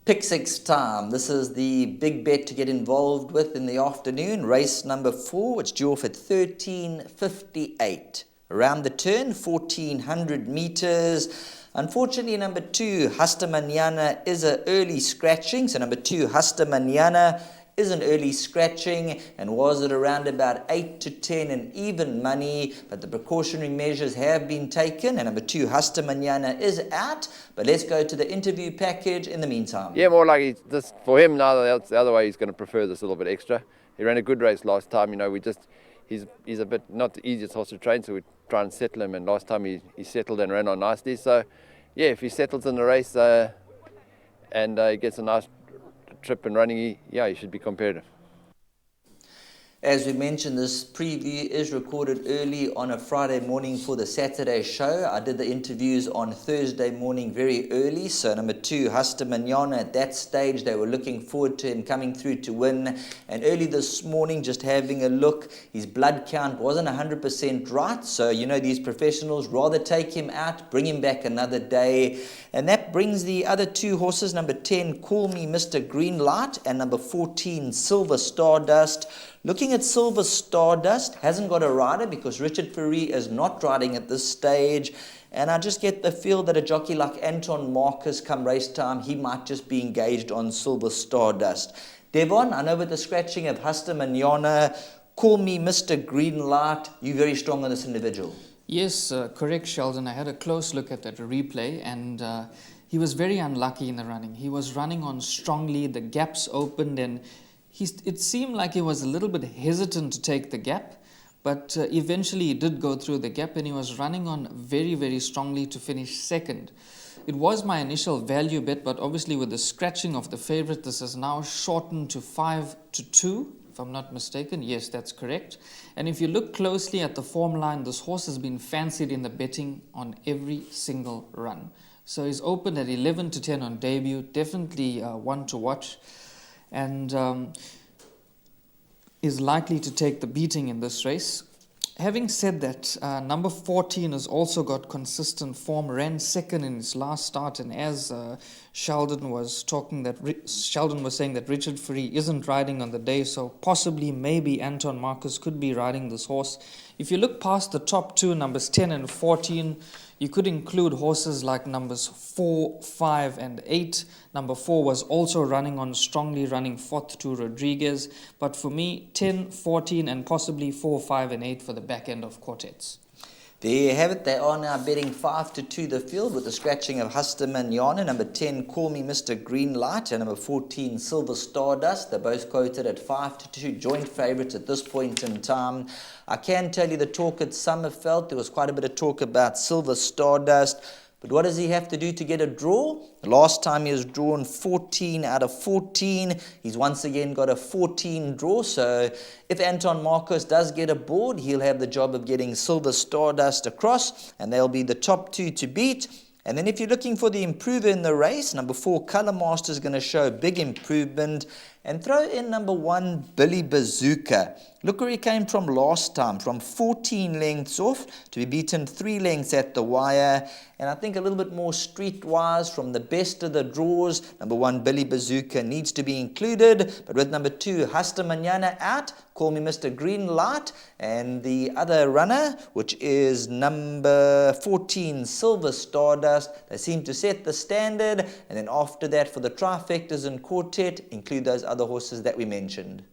Pick six time. This is the big bet to get involved with in the afternoon. Race number 4, it's due off at 13:58. Around the turn, 1400 meters. Unfortunately, number 2, Hasta Mañana, is an early scratching. So number 2, Hasta Mañana, is an early scratching and was at around about 8 to 10 and even money, but the precautionary measures have been taken and number 2 Hasta Mañana is out. But let's go to the interview package in the meantime. Yeah, more like this for him now. The other way, he's going to prefer this a little bit extra. He ran a good race last time. You know, he's a bit not the easiest horse to train, so we try and settle him. And last time he settled and ran on nicely. So yeah, if he settles in the race and he gets a nice trip and running, he should be competitive. As we mentioned, this preview is recorded early on a Friday morning for the Saturday show. I did the interviews on Thursday morning very early. So number 2, Hasta Mañana, at that stage, they were looking forward to him coming through to win. And early this morning, just having a look, his blood count wasn't 100% right. So, you know, these professionals rather take him out, bring him back another day. And that brings the other 2 horses, number 10, Call Me Mr. Greenlight, and number 14, Silver Stardust. Looking at Silver Stardust, hasn't got a rider because Richard Fourie is not riding at this stage. And I just get the feel that a jockey like Anton Marcus, come race time, he might just be engaged on Silver Stardust. Devon, I know with the scratching of Hasta Mañana, Call Me Mr. Greenlight, you're very strong on this individual. Yes, correct, Sheldon. I had a close look at that replay and he was very unlucky in the running. He was running on strongly, the gaps opened and it seemed like he was a little bit hesitant to take the gap, but eventually he did go through the gap and he was running on very, very strongly to finish second. It was my initial value bet, but obviously with the scratching of the favorite, this is now shortened to 5-2, if I'm not mistaken. Yes, that's correct. And if you look closely at the form line, this horse has been fancied in the betting on every single run. So he's opened at 11-10 on debut, definitely one to watch. And is likely to take the beating in this race. Having said that, number 14 has also got consistent form, ran second in his last start, and as Sheldon was saying that Richard Fourie isn't riding on the day, so possibly maybe Anton Marcus could be riding this horse. If you look past the top 2, numbers 10 and 14, you could include horses like numbers 4, 5 and 8. Number 4 was also running on strongly, running 4th to Rodriguez. But for me, 10, 14 and possibly 4, 5 and 8 for the back end of quartets. There you have it. They are now betting 5-2 the field with the scratching of Hasta Mañana. Number 10, Call Me Mr. Greenlight, and number 14, Silver Stardust. They're both quoted at 5-2, joint favourites at this point in time. I can tell you the talk at Summerfeld, there was quite a bit of talk about Silver Stardust. But what does he have to do to get a draw? The last time he was drawn 14 out of 14. He's once again got a 14 draw. So if Anton Marcus does get aboard, he'll have the job of getting Silver Stardust across. And they'll be the top 2 to beat. And then if you're looking for the improver in the race, number 4, Color Master is going to show big improvement. And throw in number 1, Billy Bazooka. Look where he came from last time, from 14 lengths off to be beaten 3 lengths at the wire. And I think a little bit more streetwise from the best of the draws. Number 1, Billy Bazooka needs to be included. But with number 2, Hasta Mañana out, Call Me Mr. Greenlight. And the other runner, which is number 14, Silver Stardust. They seem to set the standard. And then after that, for the trifectas and quartet, include those other horses that we mentioned.